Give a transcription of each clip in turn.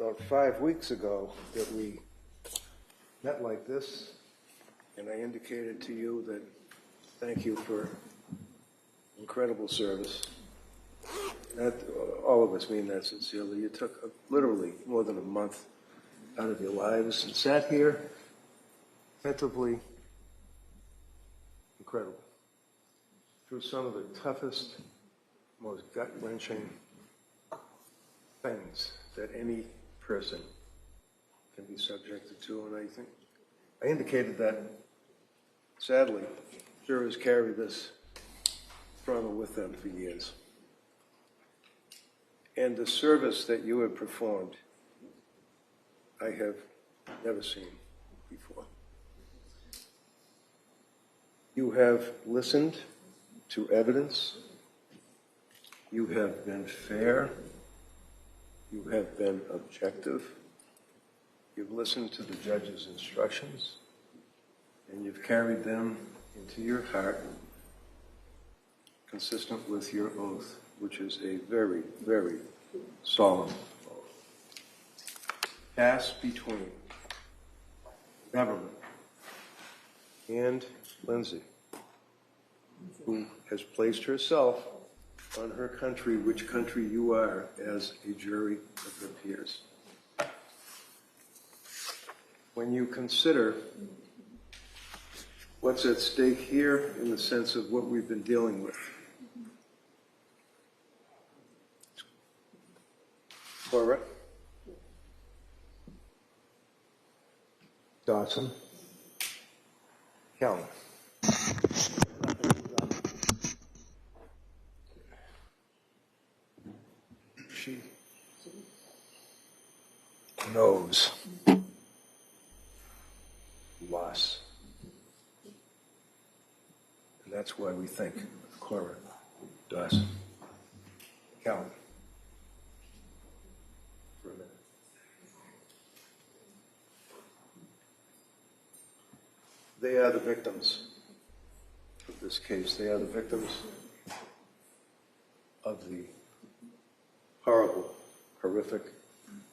about 5 weeks ago that we met like this, and I indicated to you that thank you for incredible service. That, all of us mean that sincerely. You took literally more than a month out of your lives and sat here attentively, incredible, through some of the toughest, most gut-wrenching things that any person can be subjected to. And I think I indicated that, sadly, jurors carry this trauma with them for years. And the service that you have performed, I have never seen before. You have listened to evidence. You have been fair. You have been objective. You've listened to the judge's instructions, and you've carried them into your heart, consistent with your oath, which is a very, very solemn oath. Passed between government and Lindsay, who has placed herself on her country, which country you are, as a jury of her peers. When you consider what's at stake here in the sense of what we've been dealing with, Cora, Dawson, Calvin. She knows loss. And that's why we think of Cora, Dawson, Calvin. For a minute. They are the victims of this case. They are the victims of the horrible, horrific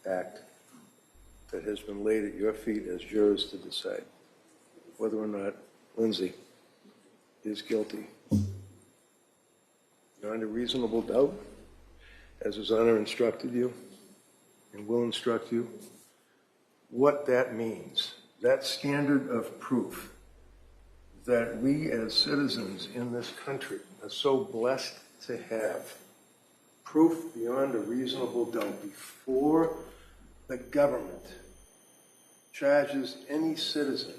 act that has been laid at your feet as jurors to decide whether or not Lindsay is guilty. Beyond a reasonable doubt, as His Honor instructed you and will instruct you, what that means, that standard of proof that we as citizens in this country are so blessed to have, proof beyond a reasonable doubt before the government charges any citizen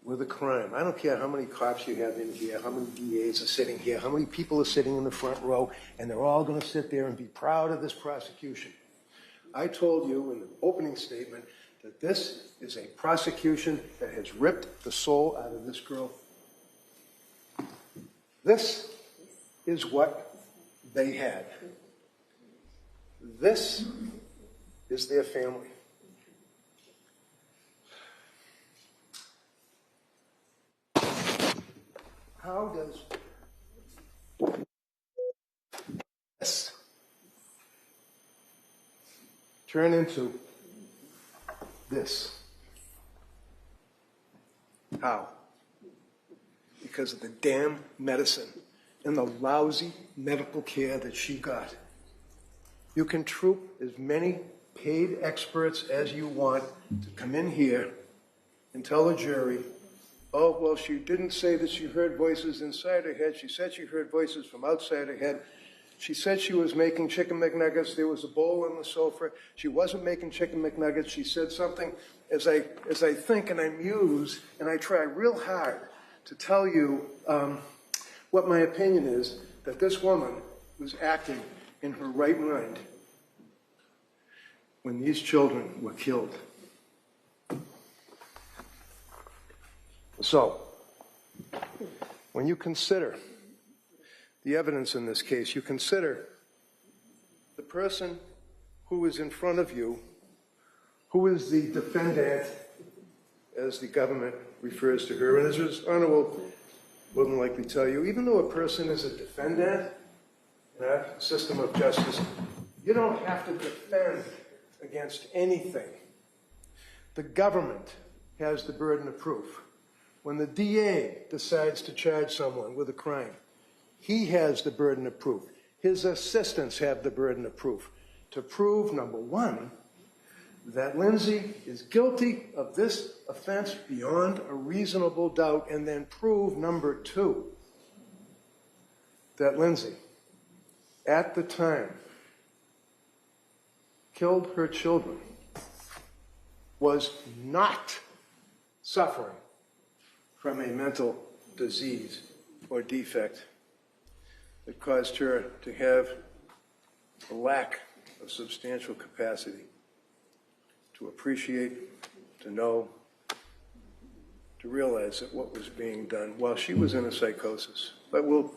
with a crime. I don't care how many cops you have in here, how many DAs are sitting here, how many people are sitting in the front row, and they're all going to sit there and be proud of this prosecution. I told you in the opening statement that this is a prosecution that has ripped the soul out of this girl. This is what they had. This is their family. How does this turn into this? How? Because of the damn medicine and the lousy medical care that she got. You can troop as many paid experts as you want to come in here and tell a jury, oh, well, she didn't say that she heard voices inside her head. She said she heard voices from outside her head. She said she was making chicken McNuggets. There was a bowl on the sofa. She wasn't making chicken McNuggets. She said something. As I think and I muse and I try real hard to tell you what my opinion is, that this woman was acting in her right mind when these children were killed. So, when you consider the evidence in this case, you consider the person who is in front of you, who is the defendant, as the government refers to her, and as His Honor will than likely tell you, even though a person is a defendant in our system of justice, you don't have to defend against anything, the government has the burden of proof. When the DA decides to charge someone with a crime, he has the burden of proof. His assistants have the burden of proof to prove, number one, that Lindsay is guilty of this offense beyond a reasonable doubt, and then prove, number two, that Lindsay, at the time, killed her children, was not suffering from a mental disease or defect that caused her to have a lack of substantial capacity to appreciate, to know, to realize that what was being done while she was in a psychosis. But we'll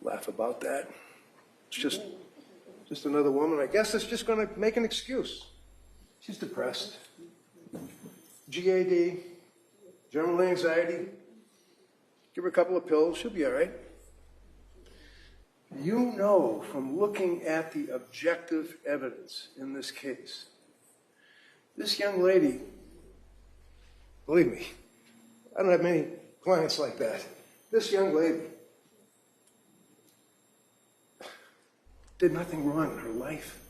laugh about that. It's just another woman. I guess it's just going to make an excuse. She's depressed. GAD, general anxiety. Give her a couple of pills, she'll be all right. You know from looking at the objective evidence in this case, this young lady, believe me, I don't have many clients like that. This young lady did nothing wrong in her life.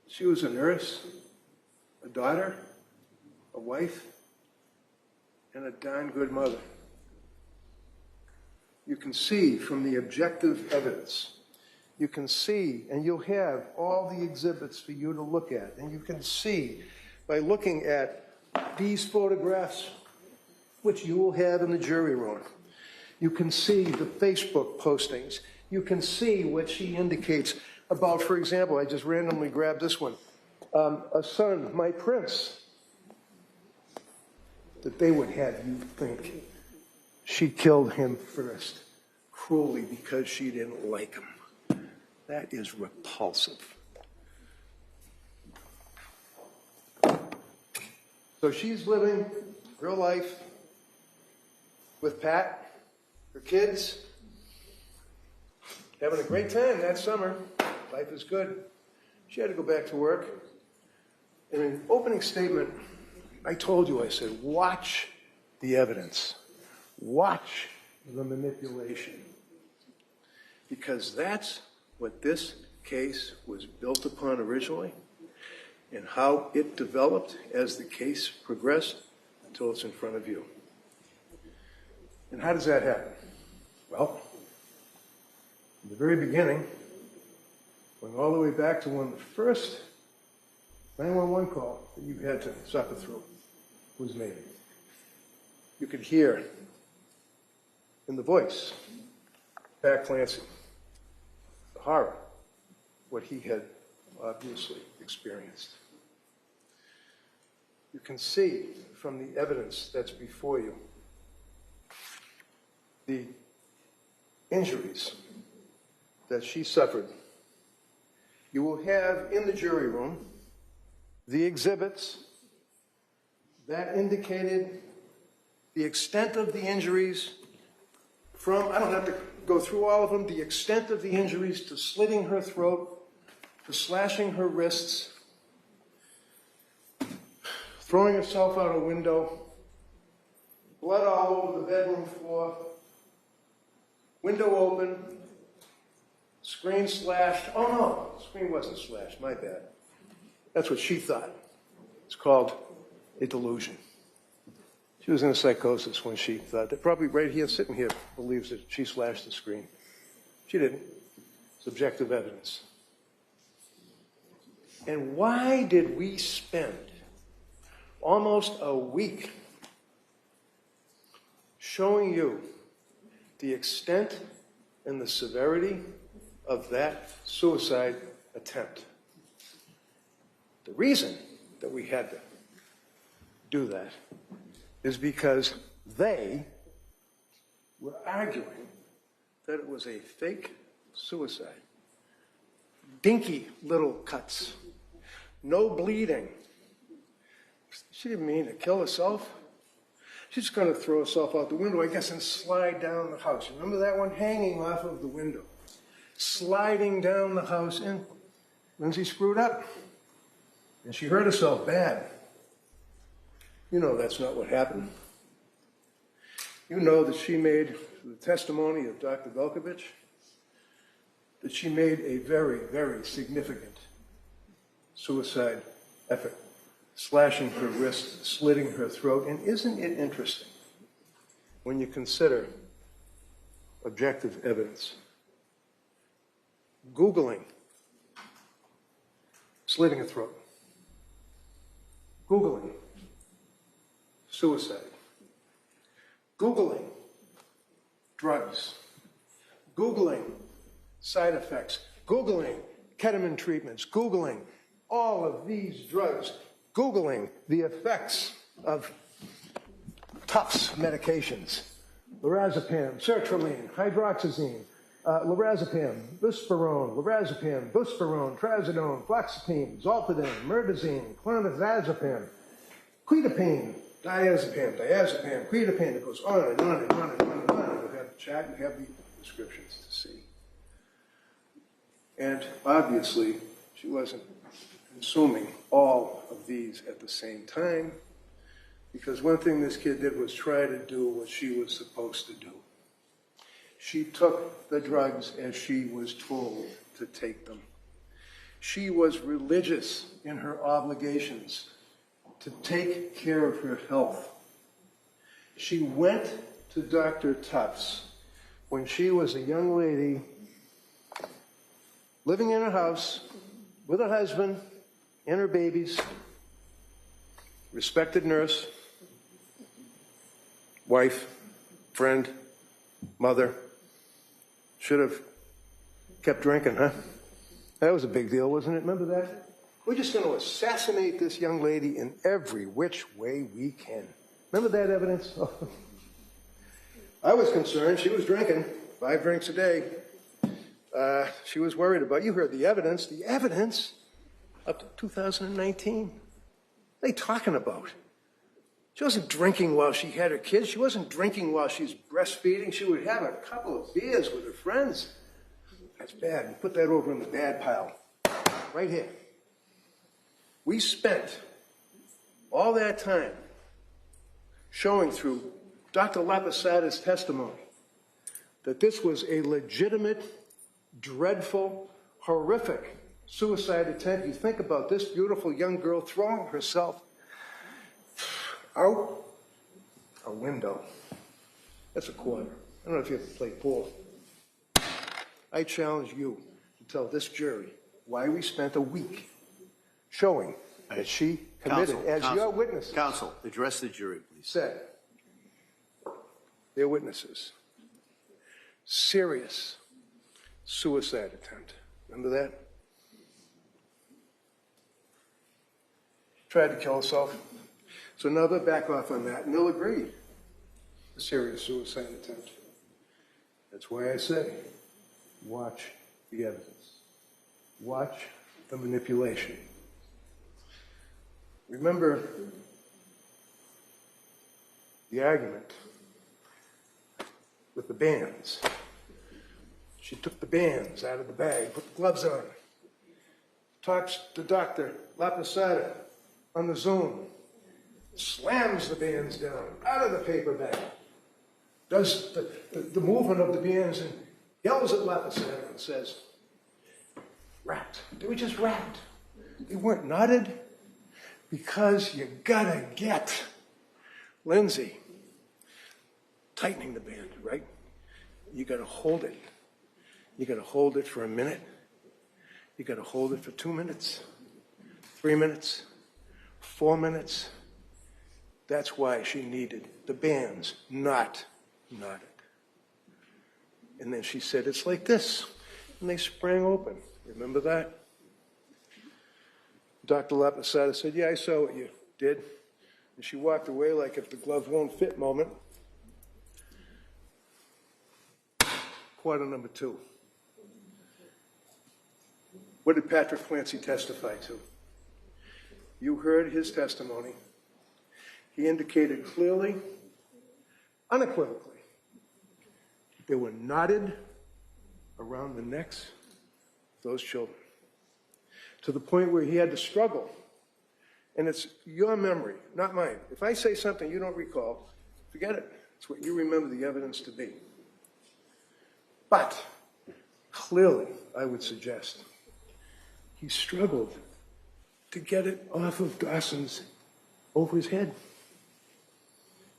She was a nurse, a daughter, a wife, and a darn good mother. You can see from the objective evidence, you can see, and you'll have all the exhibits for you to look at, and you can see by looking at these photographs, which you will have in the jury room. You can see the Facebook postings. You can see what she indicates about, for example, I just randomly grabbed this one, a son, my prince, that they would have you think she killed him first, cruelly, because she didn't like him. That is repulsive. So she's living her life with Pat, her kids, having a great time that summer. Life is good. She had to go back to work. In an opening statement, I told you, I said, watch the evidence. Watch the manipulation. Because that's what this case was built upon originally, and how it developed as the case progressed until it's in front of you. And how does that happen? Well, in the very beginning, going all the way back to when the first 911 call that you had to suffer through was made, you could hear in the voice, Pat Clancy, the horror, what he had obviously experienced. You can see from the evidence that's before you the injuries that she suffered. You will have in the jury room the exhibits that indicated the extent of the injuries from, I don't have to go through all of them, the extent of the injuries to slitting her throat, to slashing her wrists, throwing herself out a window, blood all over the bedroom floor, window open, screen slashed. Oh no, the screen wasn't slashed, my bad. That's what she thought. It's called a delusion. She was in a psychosis when she thought that. Probably right here, sitting here, believes that she slashed the screen. She didn't. It's objective evidence. And why did we spend almost a week showing you the extent and the severity of that suicide attempt? The reason that we had to do that is because they were arguing that it was a fake suicide. Dinky little cuts, no bleeding. She didn't mean to kill herself. She's going to throw herself out the window, I guess, and slide down the house. Remember that one? Hanging off of the window. Sliding down the house, and Lindsay screwed up. and she hurt herself bad. You know that's not what happened. You know that she made, the testimony of Dr. Velkovich, that she made a very, very significant suicide effort, slashing her wrist, slitting her throat. And isn't it interesting when you consider objective evidence? Googling slitting a throat, Googling suicide, Googling drugs, Googling side effects, Googling ketamine treatments, Googling all of these drugs, Googling the effects of Tufts medications, lorazepam, sertraline, hydroxyzine, lorazepam, buspirone, trazodone, fluoxetine, zolpidem, myrtazine, clonazepam, quetiapine, diazepam, quetiapine. It goes on and on and on and on and on. You have the chat, you have the descriptions to see. And obviously, she wasn't consuming all of these at the same time, because one thing this kid did was try to do what she was supposed to do. She took the drugs as she was told to take them. She was religious in her obligations to take care of her health. She went to Dr. Tufts when she was a young lady living in a house with a husband and her babies, respected nurse, wife, friend, mother. Should have kept drinking, huh? That was a big deal, wasn't it? Remember that? We're just going to assassinate this young lady in every which way we can. Remember that evidence? I was concerned. She was drinking 5 drinks a day. She was worried about, you heard the evidence up to 2019. What are they talking about? She wasn't drinking while she had her kids. She wasn't drinking while she's breastfeeding. She would have a couple of beers with her friends. That's bad. You put that over in the bad pile. Right here. We spent all that time showing through Dr. Laposada's testimony that this was a legitimate, dreadful, horrific suicide attempt. You think about this beautiful young girl throwing herself out a window. That's a quarter. I don't know if you ever played pool. I challenge you to tell this jury why we spent a week showing that she committed, your witnesses. Counsel, address the jury, please. Said, their witnesses, serious suicide attempt. Remember that? Tried to kill herself. So now they'll back off on that, and they'll agree. A serious suicide attempt. That's why I say, watch the evidence. Watch the manipulation. Remember the argument with the bands. She took the bands out of the bag, put the gloves on, talks to Dr. Laposada on the Zoom, slams the bands down, out of the paper bag, does the movement of the bands and yells at Laposada and says, wrapped. They were just wrapped. They weren't knotted because you gotta get Lindsay tightening the band, right? You gotta hold it. You gotta hold it for a minute. You gotta hold it for 2 minutes, 3 minutes, 4 minutes. That's why she needed the bands not knotted. And then she said, it's like this. And they sprang open. Remember that? Dr. Laposada said, yeah, I saw what you did. And she walked away like if the glove won't fit moment. Quarter number 2. What did Patrick Clancy testify to? You heard his testimony. He indicated clearly, unequivocally, they were knotted around the necks of those children, to the point where he had to struggle And it's your memory, not mine. If I say something you don't recall, forget it. It's what you remember the evidence to be. But clearly, I would suggest, he struggled to get it off of Dawson's over his head.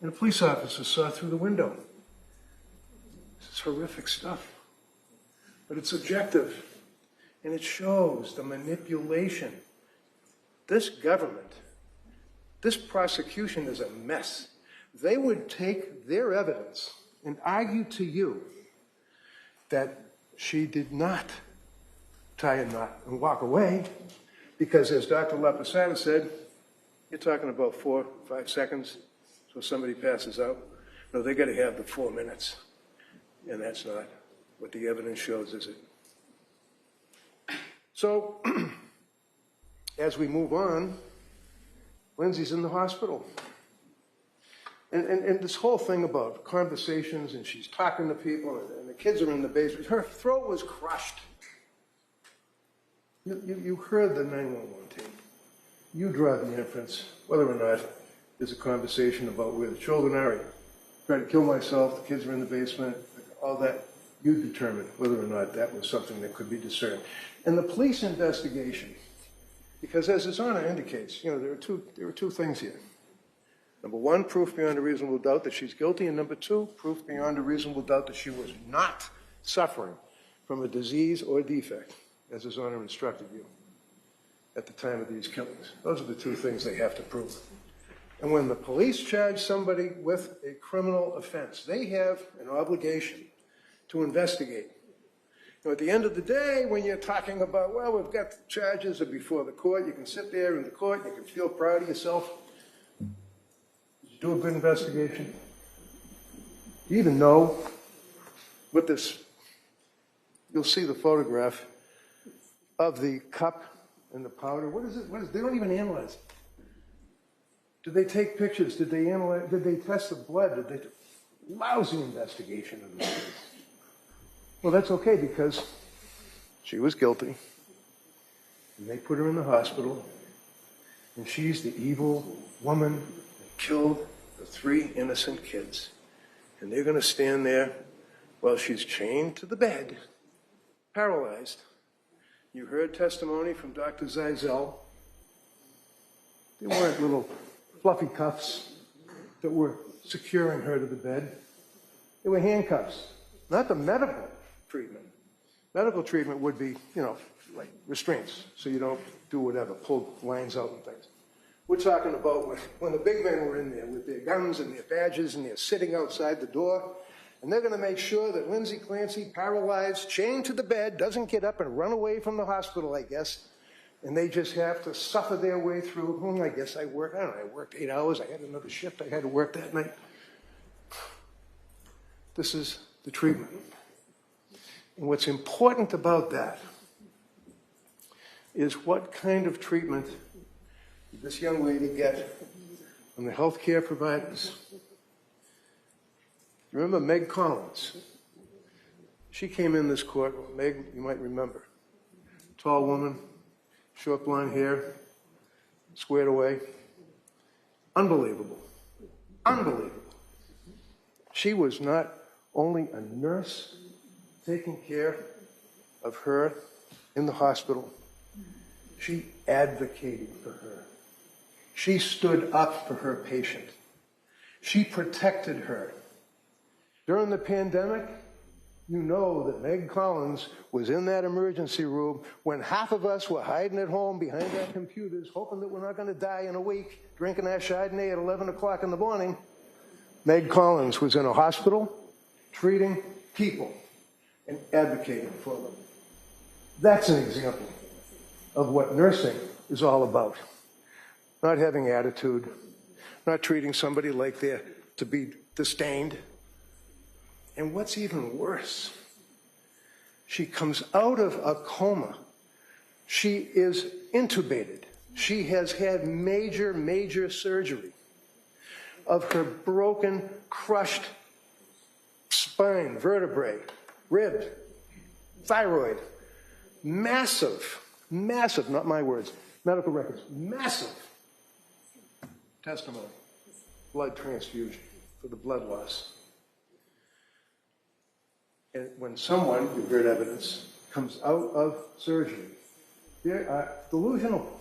And a police officer saw through the window. This is horrific stuff. But it's objective. And it shows the manipulation. This government, this prosecution is a mess. They would take their evidence and argue to you that she did not tie a knot and walk away because, as Dr. Laposada said, you're talking about 4 or 5 seconds so somebody passes out. No, they got to have the 4 minutes. And that's not what the evidence shows, is it? So, as we move on, Lindsay's in the hospital. And this whole thing about conversations, and she's talking to people, and the kids are in the basement. Her throat was crushed. You heard the 911 team. You draw the inference, whether or not there's a conversation about where the children are. I tried to kill myself, the kids are in the basement, all that. You determine whether or not that was something that could be discerned. And the police investigation, because as His Honor indicates, there are two things here. Number one, proof beyond a reasonable doubt that she's guilty, and number two, proof beyond a reasonable doubt that she was not suffering from a disease or defect, as His Honor instructed you at the time of these killings. Those are the two things they have to prove. And when the police charge somebody with a criminal offense, they have an obligation to investigate. At the end of the day, when you're talking about, well, we've got the charges are before the court, you can sit there in the court, you can feel proud of yourself. Did you do a good investigation? Do you even know what this, you'll see the photograph of the cup and the powder. What is it? They don't even analyze it. Did they take pictures? Did they analyze? Did they test the blood? Did they? Lousy investigation of this case. Well, that's okay because she was guilty, and they put her in the hospital, and she's the evil woman that killed the 3 innocent kids. And they're going to stand there while she's chained to the bed, paralyzed. You heard testimony from Dr. Zeisel. They weren't little fluffy cuffs that were securing her to the bed. They were handcuffs, not the medical treatment. Medical treatment would be, like restraints, so you don't do whatever, pull lines out and things. We're talking about when the big men were in there with their guns and their badges and they're sitting outside the door, and they're going to make sure that Lindsay Clancy, paralyzed, chained to the bed, doesn't get up and run away from the hospital, I guess. And they just have to suffer their way through. I guess I worked 8 hours. I had another shift I had to work that night. This is the treatment. And what's important about that is what kind of treatment did this young lady get from the health care providers? Remember Meg Collins? She came in this court. Meg, you might remember. Tall woman, short blonde hair, squared away. Unbelievable. Unbelievable. She was not only a nurse taking care of her in the hospital, she advocated for her. She stood up for her patient. She protected her. During the pandemic, you know that Meg Collins was in that emergency room when half of us were hiding at home behind our computers, hoping that we're not going to die in a week, drinking our Chardonnay at 11 o'clock in the morning. Meg Collins was in a hospital treating people and advocating for them. That's an example of what nursing is all about. Not having attitude, not treating somebody like they're to be disdained. And what's even worse, she comes out of a coma. She is intubated. She has had major, major surgery of her broken, crushed spine, vertebrae, rib, thyroid. Massive, not my words, medical records, massive testimony, blood transfusion for the blood loss. And when someone, you've heard evidence, comes out of surgery, they're delusional.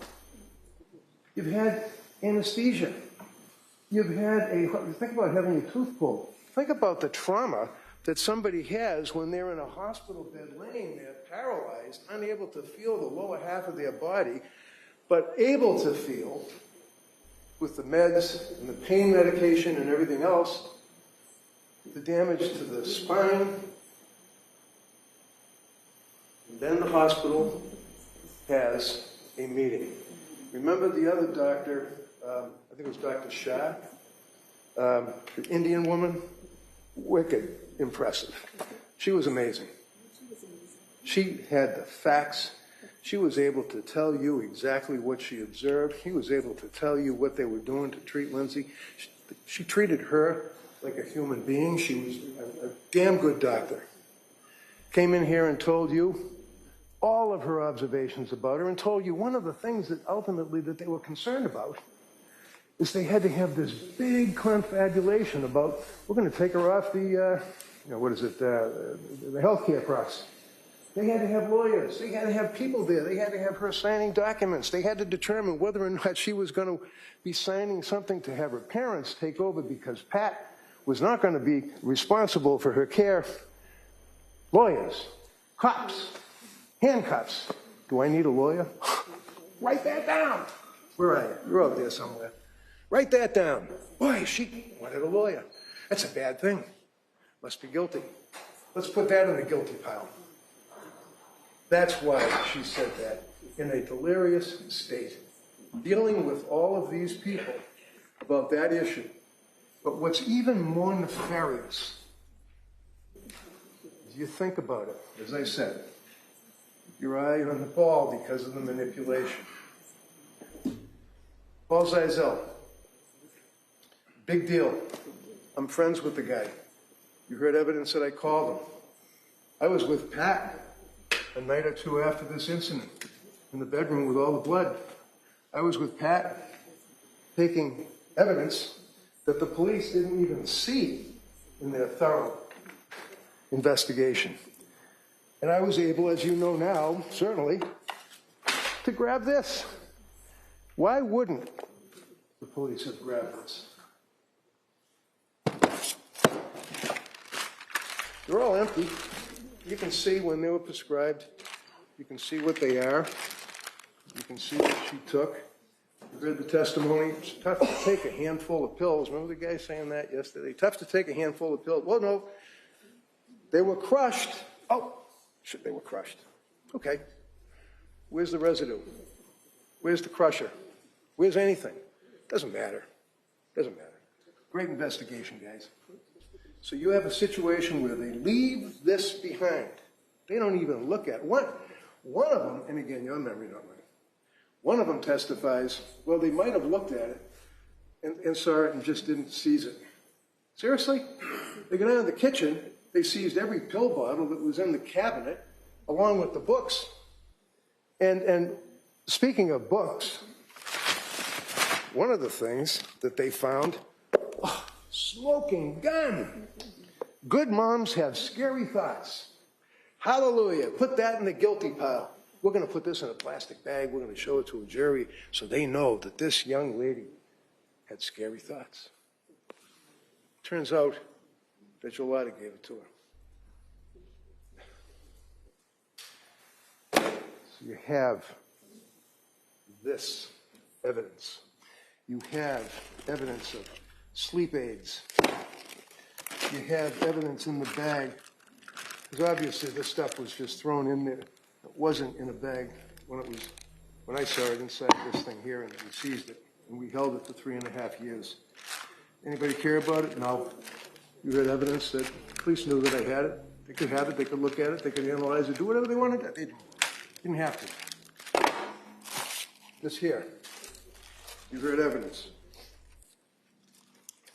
You've had anesthesia. You've had think about having your tooth pulled. Think about the trauma that somebody has when they're in a hospital bed laying there, paralyzed, unable to feel the lower half of their body, but able to feel with the meds and the pain medication and everything else, the damage to the spine. And then the hospital has a meeting. Remember the other doctor, I think it was Dr. Shah, the Indian woman? Wicked impressive. She was amazing. She had the facts. She was able to tell you exactly what she observed. He was able to tell you what they were doing to treat Lindsay. She treated her like a human being. She was a damn good doctor. Came in here and told you all of her observations about her and told you one of the things that ultimately that they were concerned about is they had to have this big confabulation about, we're going to take her off the, the healthcare process. They had to have lawyers. They had to have people there. They had to have her signing documents. They had to determine whether or not she was going to be signing something to have her parents take over because Pat was not going to be responsible for her care. Lawyers, cops, handcuffs. Do I need a lawyer? Write that down. Where are you? You're out there somewhere. Write that down. Boy, she wanted a lawyer. That's a bad thing. Must be guilty. Let's put that in the guilty pile. That's why she said that in a delirious state, dealing with all of these people about that issue. But what's even more nefarious is you think about it, as I said, your eye on the ball because of the manipulation. Paul Zeisel, big deal. I'm friends with the guy. You heard evidence that I called him. I was with Pat a night or two after this incident in the bedroom with all the blood. I was with Pat taking evidence that the police didn't even see in their thorough investigation. And I was able, as you know now, certainly, to grab this. Why wouldn't the police have grabbed this? They're all empty. You can see when they were prescribed. You can see what they are. You can see what she took. You read the testimony. It's tough to take a handful of pills. Remember the guy saying that yesterday? Tough to take a handful of pills. Well, no. They were crushed. Oh, shit, they were crushed. Okay. Where's the residue? Where's the crusher? Where's anything? Doesn't matter. Doesn't matter. Great investigation, guys. So you have a situation where they leave this behind. They don't even look at it. One of them, and again, your memory, not mine. One of them testifies, well, they might have looked at it and saw it and just didn't seize it. Seriously? They go down to the kitchen, they seized every pill bottle that was in the cabinet, along with the books. And speaking of books, one of the things that they found, smoking gun. Good moms have scary thoughts. Hallelujah. Put that in the guilty pile. We're going to put this in a plastic bag. We're going to show it to a jury so they know that this young lady had scary thoughts. Turns out that Jolada gave it to her. So you have this evidence. You have evidence of sleep aids. You have evidence in the bag. Because obviously this stuff was just thrown in there. It wasn't in a bag when I saw it inside this thing here, and we seized it. And we held it for 3.5 years. Anybody care about it? No. You had evidence that the police knew that I had it. They could have it, they could look at it, they could analyze it, do whatever they wanted. They didn't have to. This here. You heard evidence.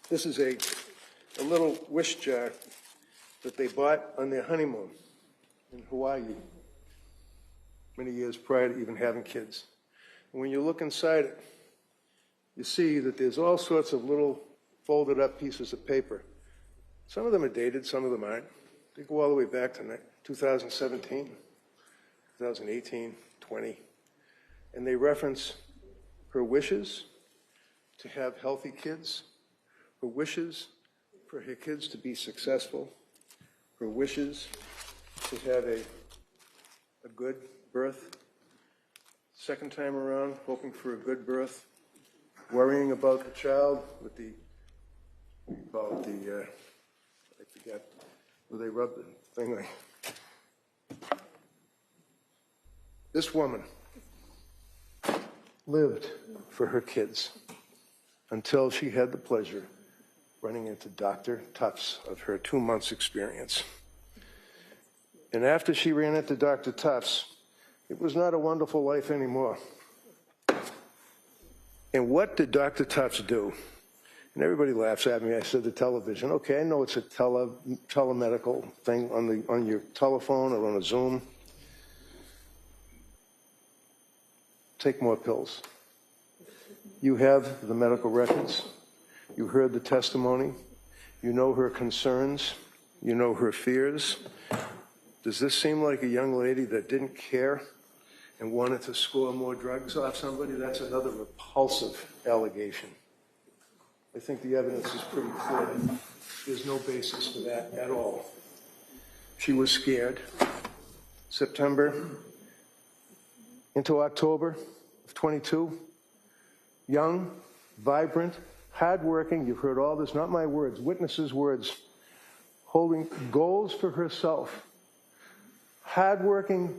This is a little wish jar that they bought on their honeymoon in Hawaii many years prior to even having kids. And when you look inside it, you see that there's all sorts of little folded up pieces of paper. Some of them are dated, some of them aren't. They go all the way back to 2017, 2018, 20. And they reference her wishes to have healthy kids, her wishes for her kids to be successful, her wishes to have a good birth. Second time around, hoping for a good birth, worrying about the child with the, what do you call it, the, I forget, where they rub the thing like. This woman lived for her kids until she had the pleasure running into Dr. Tufts of her 2 months experience. And after she ran into Dr. Tufts, it was not a wonderful life anymore. And what did Dr. Tufts do? And everybody laughs at me. I said the television. Okay, I know it's a telemedical thing on your telephone or on a Zoom. Take more pills. You have the medical records. You heard the testimony. You know her concerns. You know her fears. Does this seem like a young lady that didn't care and wanted to score more drugs off somebody? That's another repulsive allegation. I think the evidence is pretty clear. There's no basis for that at all. She was scared. September into October of 22, young, vibrant, hardworking, you've heard all this, not my words, witnesses' words, holding goals for herself. Hardworking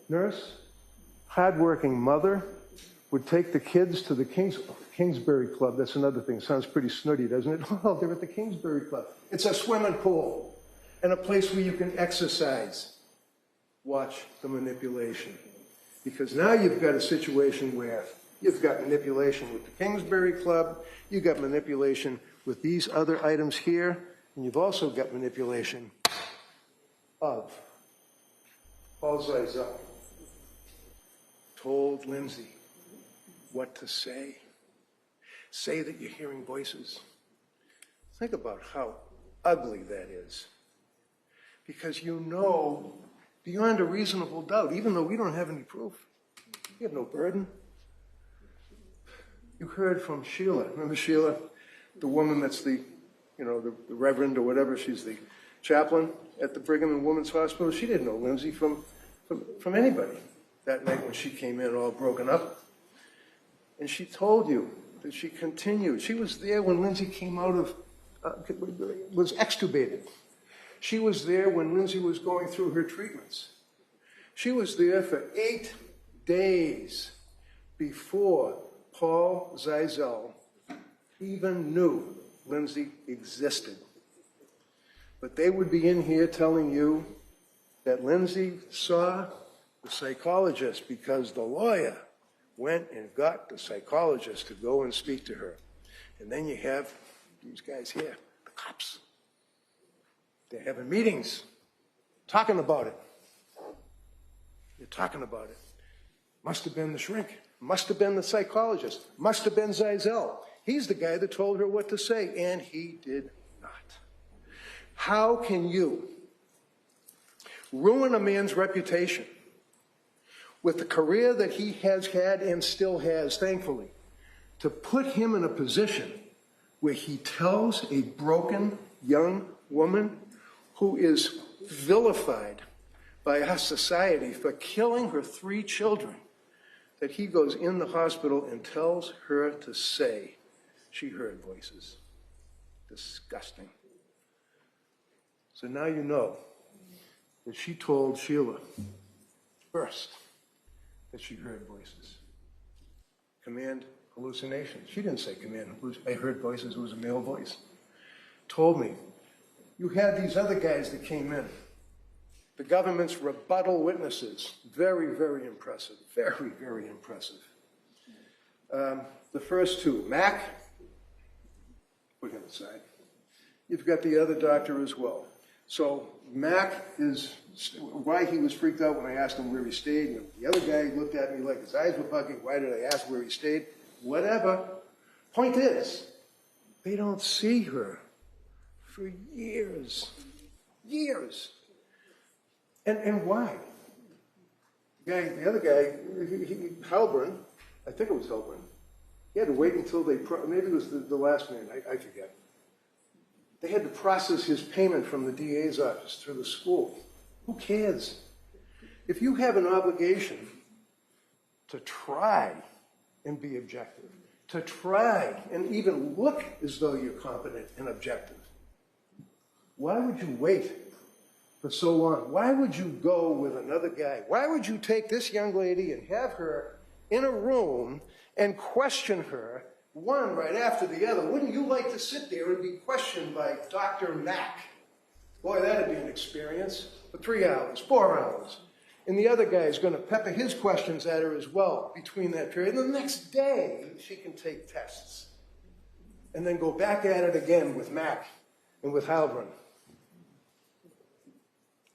nurse, hardworking mother, would take the kids to the Kingsbury Club. That's another thing. Sounds pretty snooty, doesn't it? Oh, they're at the Kingsbury Club. It's a swimming pool and a place where you can exercise. Watch the manipulation. Because now you've got a situation where you've got manipulation with the Kingsbury Club, you've got manipulation with these other items here, and you've also got manipulation of Paul Zeisel told Lindsay what to say. Say that you're hearing voices. Think about how ugly that is. Because you know, beyond a reasonable doubt, even though we don't have any proof, we have no burden. You heard from Sheila. Remember Sheila, the woman that's the reverend or whatever, she's the chaplain at the Brigham and Women's Hospital. She didn't know Lindsay from anybody that night when she came in all broken up. And she told you that she continued. She was there when Lindsay came out of, was extubated. She was there when Lindsay was going through her treatments. She was there for 8 days before Paul Zeisel even knew Lindsay existed. But they would be in here telling you that Lindsay saw the psychologist because the lawyer went and got the psychologist to go and speak to her. And then you have these guys here, the cops. They're having meetings, talking about it. They're talking about it. Must have been the shrink. Must have been the psychologist. Must have been Zeisel. He's the guy that told her what to say, and he did not. How can you ruin a man's reputation with the career that he has had and still has, thankfully, to put him in a position where he tells a broken young woman who is vilified by our society for killing her 3 children, that he goes in the hospital and tells her to say she heard voices. Disgusting. So now you know that she told Sheila first that she heard voices. Command hallucinations. She didn't say command hallucinations. I heard voices. It was a male voice. Told me. You had these other guys that came in. The government's rebuttal witnesses. Very, very impressive. Very, very impressive. The first 2. Mac, put him aside. You've got the other doctor as well. So Mac is why he was freaked out when I asked him where he stayed. And the other guy looked at me like his eyes were bugging. Why did I ask where he stayed? Whatever. Point is, they don't see her for years. Years. And why? The other guy, Halbern, I think it was Halbern, he had to wait until maybe it was the last man, I forget. They had to process his payment from the DA's office through the school. Who cares? If you have an obligation to try and be objective, to try and even look as though you're competent and objective, why would you wait for so long? Why would you go with another guy? Why would you take this young lady and have her in a room and question her, one right after the other? Wouldn't you like to sit there and be questioned by Dr. Mack? Boy, that'd be an experience for 3 hours, 4 hours. And the other guy is going to pepper his questions at her as well between that period. And the next day, she can take tests. And then go back at it again with Mack and with Halbern.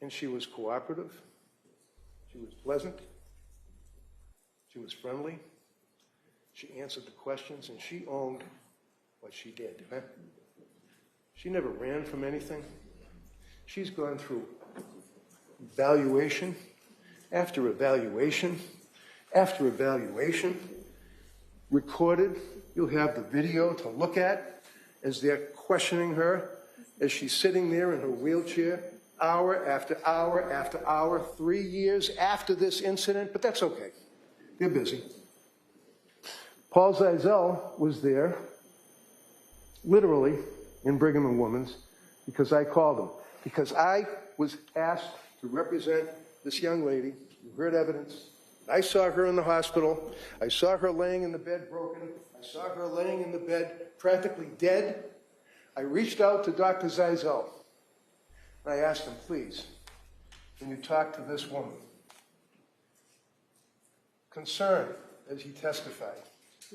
And she was cooperative. She was pleasant. She was friendly. She answered the questions, and she owned what she did. Huh? She never ran from anything. She's gone through evaluation after evaluation after evaluation, recorded. You'll have the video to look at as they're questioning her, as she's sitting there in her wheelchair, hour after hour after hour, 3 years after this incident, but that's okay. They're busy. Paul Zeisel was there, literally, in Brigham and Women's, because I called him. Because I was asked to represent this young lady. You heard evidence. I saw her in the hospital. I saw her laying in the bed broken. I saw her laying in the bed practically dead. I reached out to Dr. Zeisel. And I asked him, please, can you talk to this woman? Concerned, as he testified,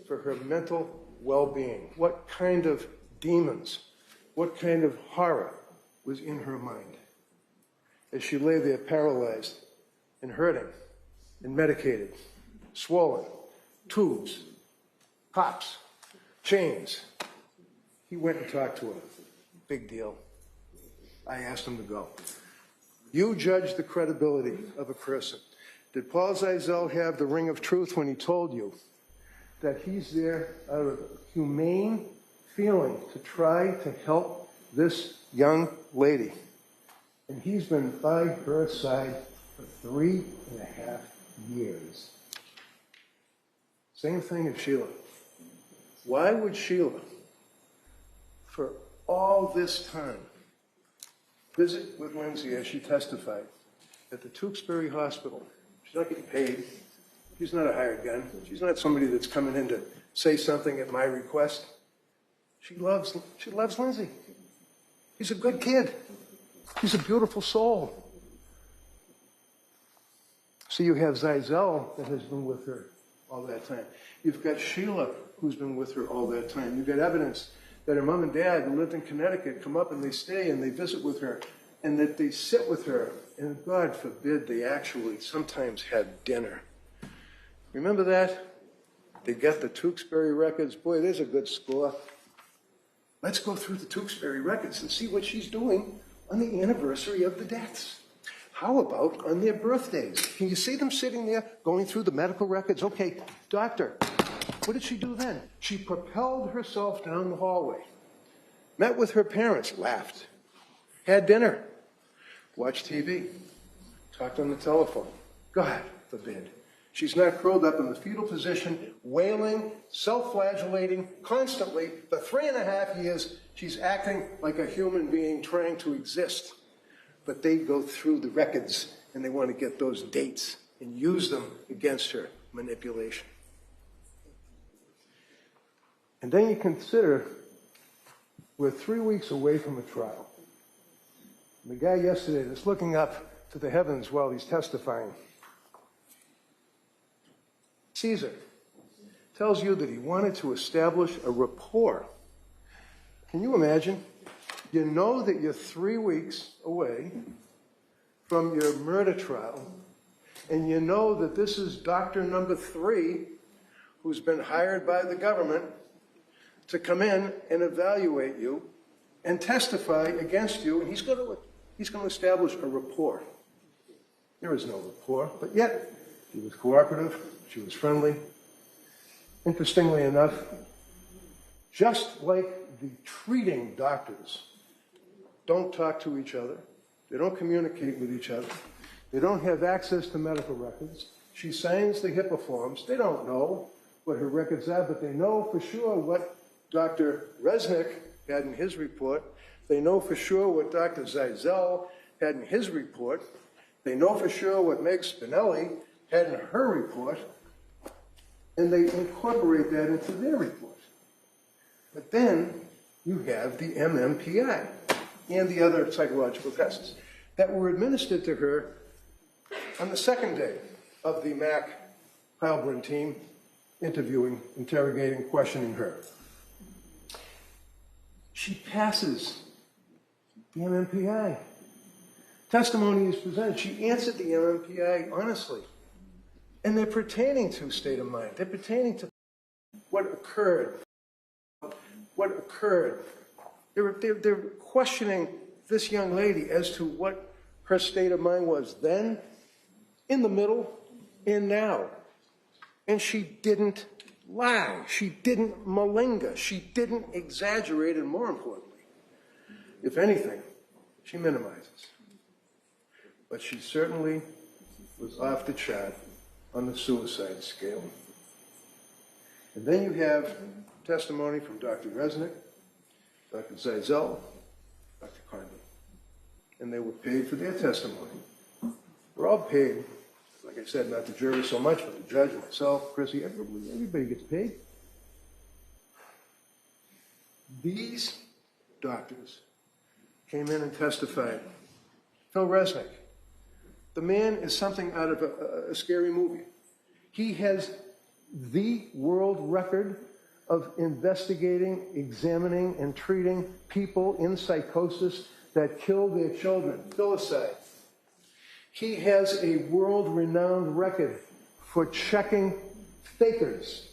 for her mental well-being. What kind of demons, what kind of horror was in her mind as she lay there paralyzed and hurting and medicated, swollen, tubes, pops, chains. He went and talked to her. Big deal. I asked him to go. You judge the credibility of a person. Did Paul Zeisel have the ring of truth when he told you that he's there out of a humane feeling to try to help this young lady? And he's been by her side for 3.5 years. Same thing as Sheila. Why would Sheila, for all this time, visit with Lindsay as she testified at the Tewksbury Hospital? She's not getting paid. She's not a hired gun. She's not somebody that's coming in to say something at my request. She loves Lindsay. He's a good kid. He's a beautiful soul. So you have Zeisel that has been with her all that time. You've got Sheila who's been with her all that time. You've got evidence that her mom and dad who lived in Connecticut come up and they stay and they visit with her and that they sit with her. And God forbid they actually sometimes had dinner. Remember that? They got the Tewksbury records. Boy, there's a good score. Let's go through the Tewksbury records and see what she's doing on the anniversary of the deaths. How about on their birthdays? Can you see them sitting there going through the medical records? Okay, doctor, what did she do then? She propelled herself down the hallway, met with her parents, laughed, had dinner, watched TV, talked on the telephone. God forbid. She's not curled up in the fetal position, wailing, self-flagellating constantly. For 3.5 years, she's acting like a human being trying to exist. But they go through the records and they want to get those dates and use them against her. Manipulation. And then you consider we're 3 weeks away from a trial. And the guy yesterday that's looking up to the heavens while he's testifying, Caesar, tells you that he wanted to establish a rapport. Can you imagine? You know that you're 3 weeks away from your murder trial, and you know that this is doctor number 3 who's been hired by the government to come in and evaluate you and testify against you, and he's going to establish a rapport. There is no rapport, but yet she was cooperative, she was friendly. Interestingly enough, just like the treating doctors don't talk to each other, they don't communicate with each other, they don't have access to medical records, she signs the HIPAA forms. They don't know what her records are, but they know for sure what Dr. Resnick had in his report. They know for sure what Dr. Zeisel had in his report. They know for sure what Meg Spinelli had in her report, and they incorporate that into their report. But then you have the MMPI and the other psychological tests that were administered to her on the second day of the Mac Heilbrunn team interviewing, interrogating, questioning her. She passes the MMPI. Testimony is presented. She answered the MMPI honestly. And they're pertaining to state of mind. They're pertaining to what occurred. What occurred. They're questioning this young lady as to what her state of mind was then, in the middle, and now. And she didn't lie. She didn't malinga. She didn't exaggerate, and more importantly, if anything, she minimizes. But she certainly was off the chart on the suicide scale. And then you have testimony from Dr. Resnick, Dr. Zeisel, Dr. Condi. And they were paid for their testimony. We're all paid. Like I said, not the jury so much, but the judge, myself, Chrissy, everybody gets paid. These doctors came in and testified. Phil Resnick, the man is something out of a scary movie. He has the world record of investigating, examining, and treating people in psychosis that kill their children, filicide. He has a world-renowned record for checking fakers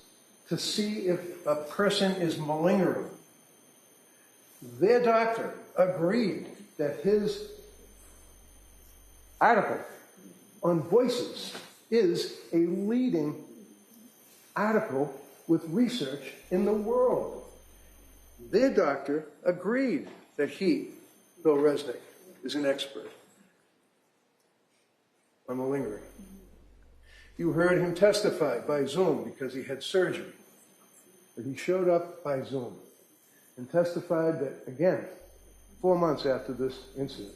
to see if a person is malingering. Their doctor agreed that his article on Voices is a leading article with research in the world. Their doctor agreed that he, Bill Resnick, is an expert on malingering. You heard him testify by Zoom because he had surgery. But he showed up by Zoom and testified that, again, 4 months after this incident,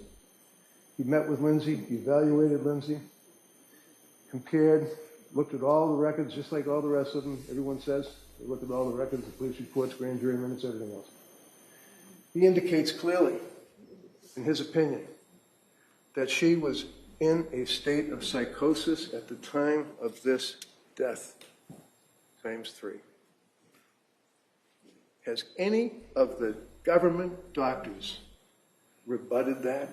he met with Lindsay, he evaluated Lindsay, compared, looked at all the records, just like all the rest of them, everyone says. They looked at all the records, the police reports, grand jury minutes, everything else. He indicates clearly, in his opinion, that she was in a state of psychosis at the time of this death, times 3. Has any of the government doctors rebutted that?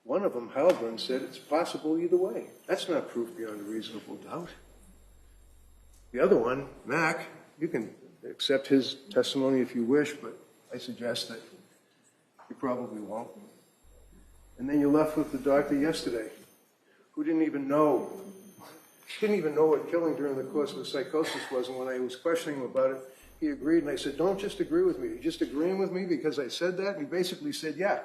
One of them, Heilbrunn, said it's possible either way. That's not proof beyond a reasonable doubt. The other one, Mac, you can accept his testimony if you wish, but I suggest that you probably won't. And then you're left with the doctor yesterday, who didn't even know what killing during the course of a psychosis was. And when I was questioning him about it, he agreed. And I said, don't just agree with me. You're just agreeing with me because I said that? And he basically said, yeah.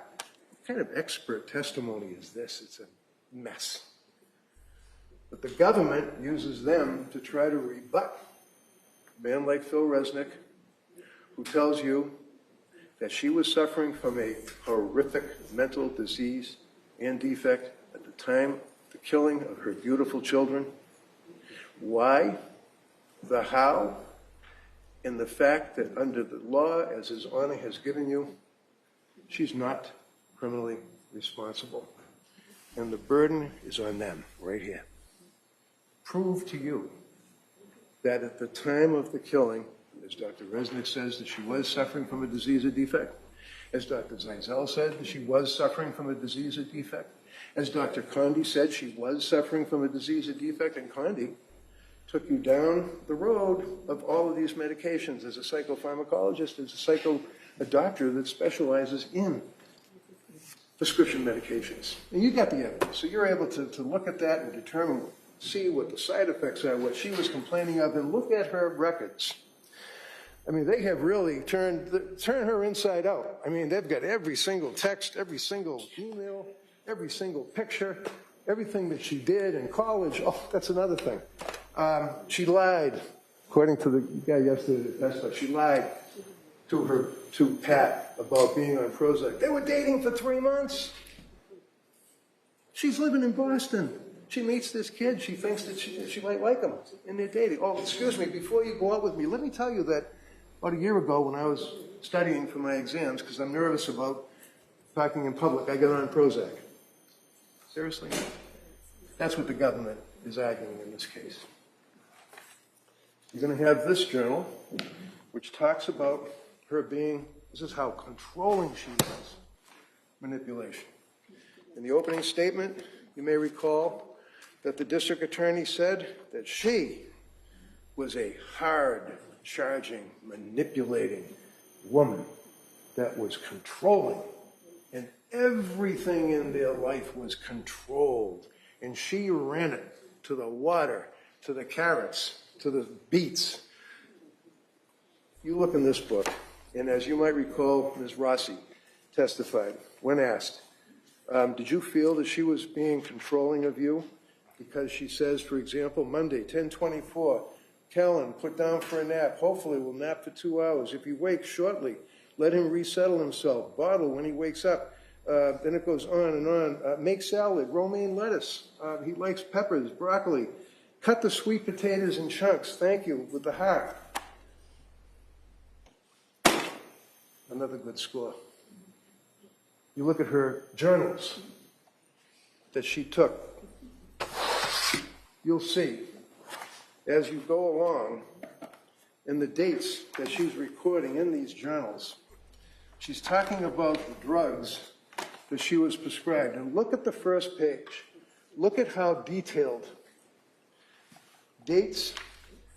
What kind of expert testimony is this? It's a mess. But the government uses them to try to rebut a man like Phil Resnick, who tells you that she was suffering from a horrific mental disease and defect at the time of the killing of her beautiful children. Why? The how? And the fact that under the law, as His Honor has given you, she's not criminally responsible. And the burden is on them, right here. Prove to you that at the time of the killing, as Dr. Resnick says, that she was suffering from a disease or defect. As Dr. Zeisel said, that she was suffering from a disease or defect. As Dr. Condi said, she was suffering from a disease or defect. And Condi took you down the road of all of these medications as a psychopharmacologist, as a doctor that specializes in prescription medications. And you got the evidence, so you're able to look at that and determine, see what the side effects are, what she was complaining of, and look at her records. I mean, they have really turned her inside out. I mean, they've got every single text, every single email, every single picture, everything that she did in college. Oh, that's another thing. She lied, according to the guy yesterday that testified. She lied to Pat about being on Prozac. They were dating for 3 months. She's living in Boston. She meets this kid. She thinks that she might like him, and they're dating. Oh, excuse me, before you go out with me, let me tell you that about a year ago when I was studying for my exams, because I'm nervous about talking in public, I got on Prozac. Seriously? That's what the government is arguing in this case. You're going to have this journal, which talks about her being, this is how controlling she is, manipulation. In the opening statement, you may recall that the district attorney said that she was a hard-charging, manipulating woman that was controlling, and everything in their life was controlled, and she ran it to the water, to the carrots, to the beets. You look in this book, and as you might recall, Ms. Rossi testified when asked, did you feel that she was being controlling of you? Because she says, for example, Monday, 10:24, Kellen, put down for a nap. Hopefully we'll nap for 2 hours. If he wakes shortly, let him resettle himself. Bottle when he wakes up. Then it goes on and on. Make salad, romaine lettuce. He likes peppers, broccoli. Cut the sweet potatoes in chunks. Thank you, with the heart. Another good score. You look at her journals that she took. You'll see, as you go along, in the dates that she's recording in these journals, she's talking about the drugs that she was prescribed. And look at the first page. Look at how detailed. Dates,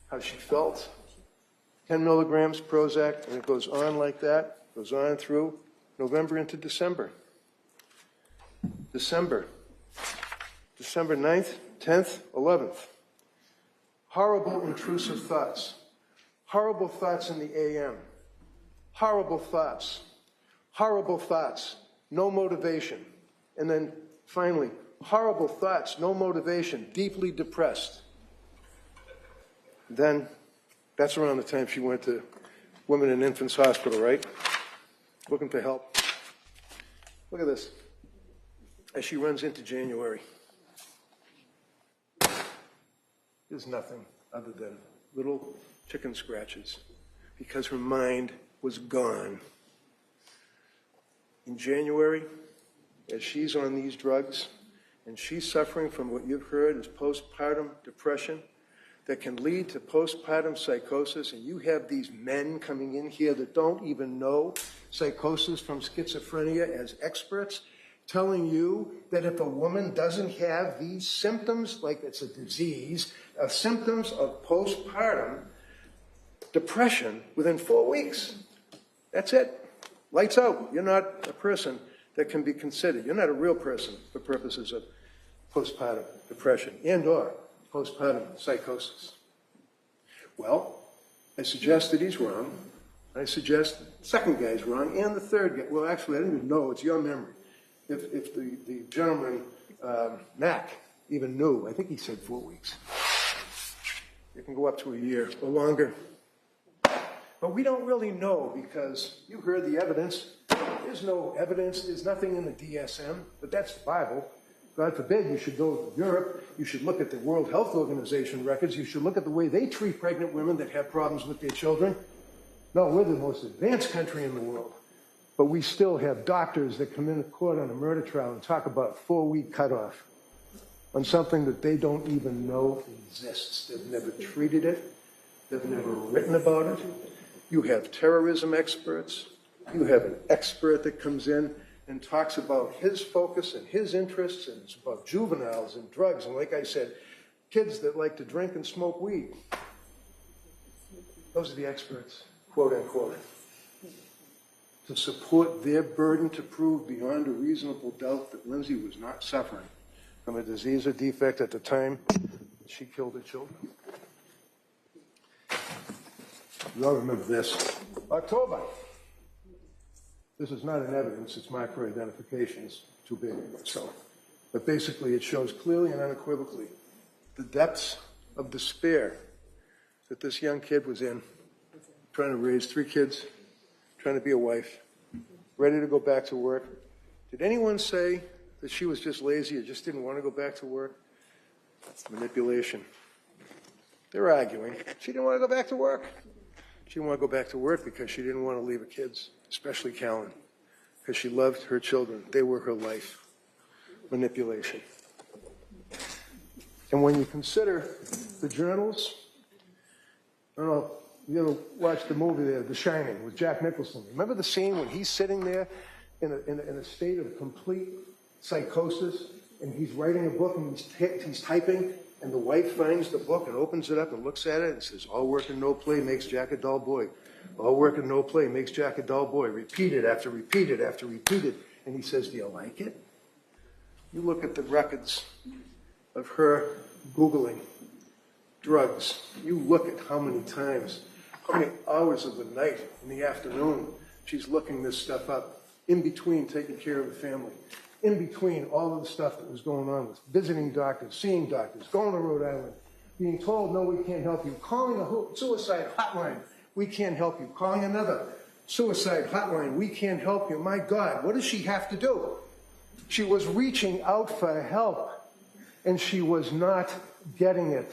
how she felt, 10 milligrams Prozac, and it goes on like that, goes on through November into December. December 9th, 10th, 11th. Horrible, intrusive thoughts. Horrible thoughts in the AM. Horrible thoughts. Horrible thoughts. No motivation. And then finally, horrible thoughts, no motivation, deeply depressed. Then, that's around the time she went to Women and Infants Hospital, right? Looking for help. Look at this. As she runs into January, there's nothing other than little chicken scratches because her mind was gone. In January, as she's on these drugs and she's suffering from what you've heard is postpartum depression that can lead to postpartum psychosis, and you have these men coming in here that don't even know psychosis from schizophrenia as experts, telling you that if a woman doesn't have these symptoms, like it's a disease, symptoms of postpartum depression within 4 weeks, that's it. Lights out. You're not a person that can be considered. You're not a real person for purposes of postpartum depression and or postpartum psychosis. Well, I suggest that he's wrong. I suggest the second guy's wrong and the third guy. Well, actually, I don't even know. It's your memory. If the gentleman, Mac, even knew, I think he said 4 weeks. It can go up to a year or longer. But we don't really know because you heard the evidence. There's no evidence. There's nothing in the DSM, but that's the Bible. God forbid you should go to Europe. You should look at the World Health Organization records. You should look at the way they treat pregnant women that have problems with their children. No, we're the most advanced country in the world. But we still have doctors that come into court on a murder trial and talk about 4-week cutoff on something that they don't even know exists. They've never treated it. They've never written about it. You have terrorism experts. You have an expert that comes in and talks about his focus and his interests, and it's about juveniles and drugs. And like I said, kids that like to drink and smoke weed. Those are the experts, quote unquote, to support their burden to prove beyond a reasonable doubt that Lindsay was not suffering from a disease or defect at the time she killed her children. You all remember this. October. This is not an evidence, it's marked for identification. It's too big. So, but basically it shows clearly and unequivocally the depths of despair that this young kid was in, trying to raise 3 kids, trying to be a wife, ready to go back to work. Did anyone say that she was just lazy or just didn't want to go back to work? Manipulation. They're arguing. She didn't want to go back to work. She didn't want to go back to work because she didn't want to leave her kids, especially Callan, because she loved her children. They were her life. Manipulation. And when you consider the journals, I don't know, you ever watched the movie there, The Shining, with Jack Nicholson? Remember the scene when he's sitting there in a state of complete psychosis, and he's writing a book and he's typing, and the wife finds the book and opens it up and looks at it and says, all work and no play makes Jack a dull boy. All work and no play makes Jack a dull boy. Repeated after repeated after repeated. And he says, do you like it? You look at the records of her Googling drugs. You look at how many times, how many hours of the night in the afternoon she's looking this stuff up, in between taking care of the family, in between all of the stuff that was going on with visiting doctors, seeing doctors, going to Rhode Island, being told, no, we can't help you, calling a suicide hotline, we can't help you, calling another suicide hotline, we can't help you. My God, what does she have to do? She was reaching out for help, and she was not getting it.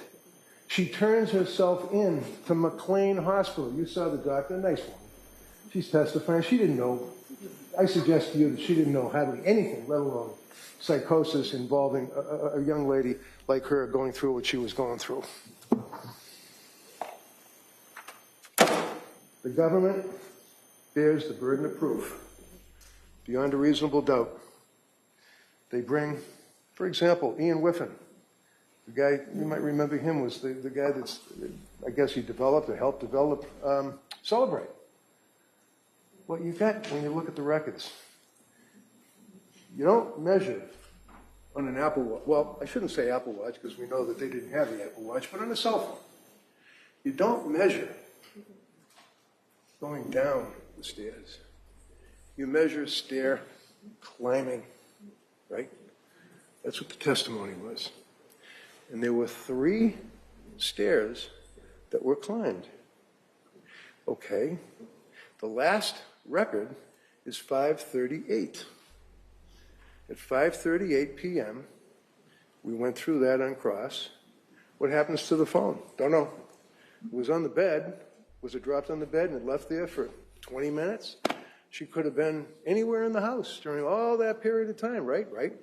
She turns herself in to McLean Hospital. You saw the doctor, nice woman. She's testifying. She didn't know. I suggest to you that she didn't know hardly anything, let alone psychosis involving a young lady like her going through what she was going through. The government bears the burden of proof beyond a reasonable doubt. They bring, for example, Ian Whiffen. The guy, you might remember him, was the guy that's, I guess he developed or helped develop Celebrate. What you got when you look at the records, you don't measure on an Apple Watch. Well, I shouldn't say Apple Watch because we know that they didn't have the Apple Watch, but on a cell phone. You don't measure going down the stairs. You measure stair climbing, right? That's what the testimony was. And there were 3 stairs that were climbed. Okay. The last record is 5:38. At 5:38 p.m., we went through that on cross. What happens to the phone? Don't know. It was on the bed. Was it dropped on the bed and it left there for 20 minutes? She could have been anywhere in the house during all that period of time, right? Right?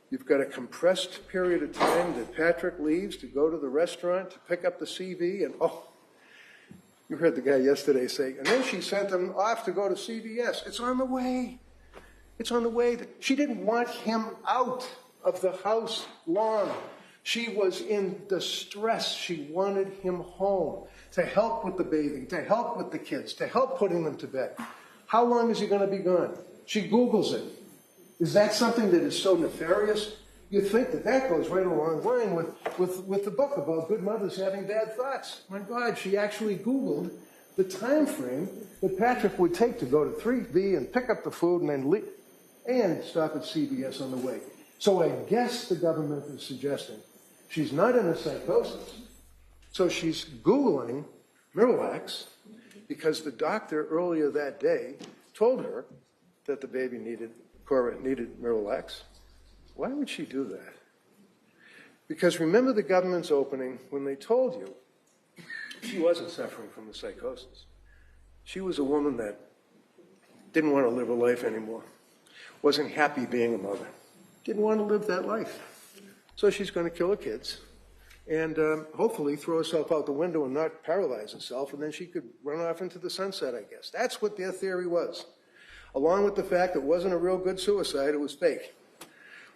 You've got a compressed period of time that Patrick leaves to go to the restaurant to pick up the CV, and you heard the guy yesterday say, and then she sent him off to go to CVS. It's on the way. It's on the way. She didn't want him out of the house long. She was in distress. She wanted him home to help with the bathing, to help with the kids, to help putting them to bed. How long is he going to be gone? She Googles it. Is that something that is so nefarious? You'd think that that goes right along the line with the book about good mothers having bad thoughts. My God, she actually Googled the time frame that Patrick would take to go to 3B and pick up the food and then leave and stop at CVS on the way. So I guess the government is suggesting she's not in a psychosis. So she's Googling Miralax because the doctor earlier that day told her that the baby Cora needed Miralax. Why would she do that? Because remember the government's opening when they told you she wasn't suffering from the psychosis. She was a woman that didn't want to live a life anymore, wasn't happy being a mother, didn't want to live that life. So she's going to kill her kids and hopefully throw herself out the window and not paralyze herself, and then she could run off into the sunset, I guess. That's what their theory was. Along with the fact it wasn't a real good suicide, it was fake.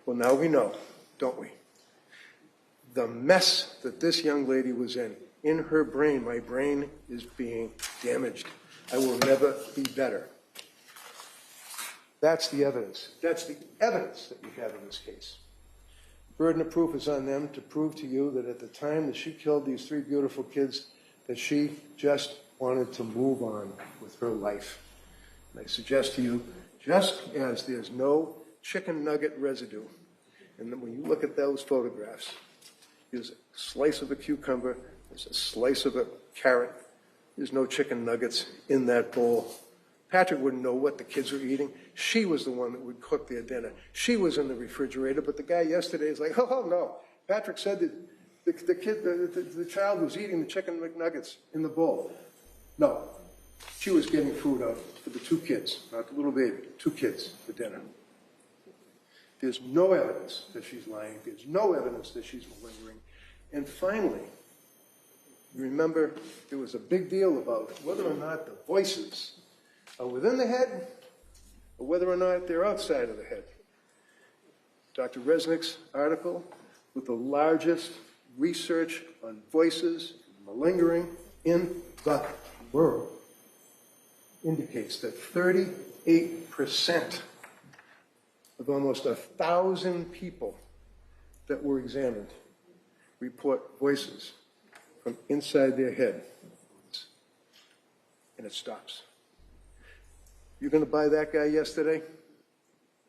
Well, now we know, don't we? the mess that this young lady was in her brain, my brain is being damaged. I will never be better. That's the evidence. That's the evidence that we have in this case. Burden of proof is on them to prove to you that at the time that she killed these three beautiful kids, that she just wanted to move on with her life. And I suggest to you, just as there's no chicken nugget residue, and then when you look at those photographs, there's a slice of a cucumber, there's a slice of a carrot, there's no chicken nuggets in that bowl. Patrick wouldn't know what the kids were eating. She was the one that would cook their dinner. She was in the refrigerator, but the guy yesterday is like, oh, no. Patrick said that the child was eating the chicken McNuggets in the bowl. No. She was getting food out for the two kids, not the little baby, two kids for dinner. There's no evidence that she's lying. There's no evidence that she's malingering. And finally, remember, there was a big deal about whether or not the voices are within the head or whether or not they're outside of the head. Dr. Resnick's article with the largest research on voices malingering in the world indicates that 38% of almost 1,000 people that were examined report voices from inside their head. And it stops. You're going to buy that guy yesterday?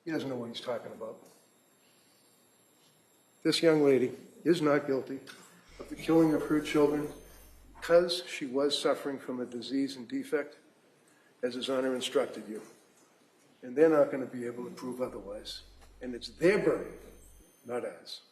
He doesn't know what he's talking about. This young lady is not guilty of the killing of her children because she was suffering from a disease and defect, as His Honor instructed you. And they're not going to be able to prove otherwise. And it's their burden, not ours.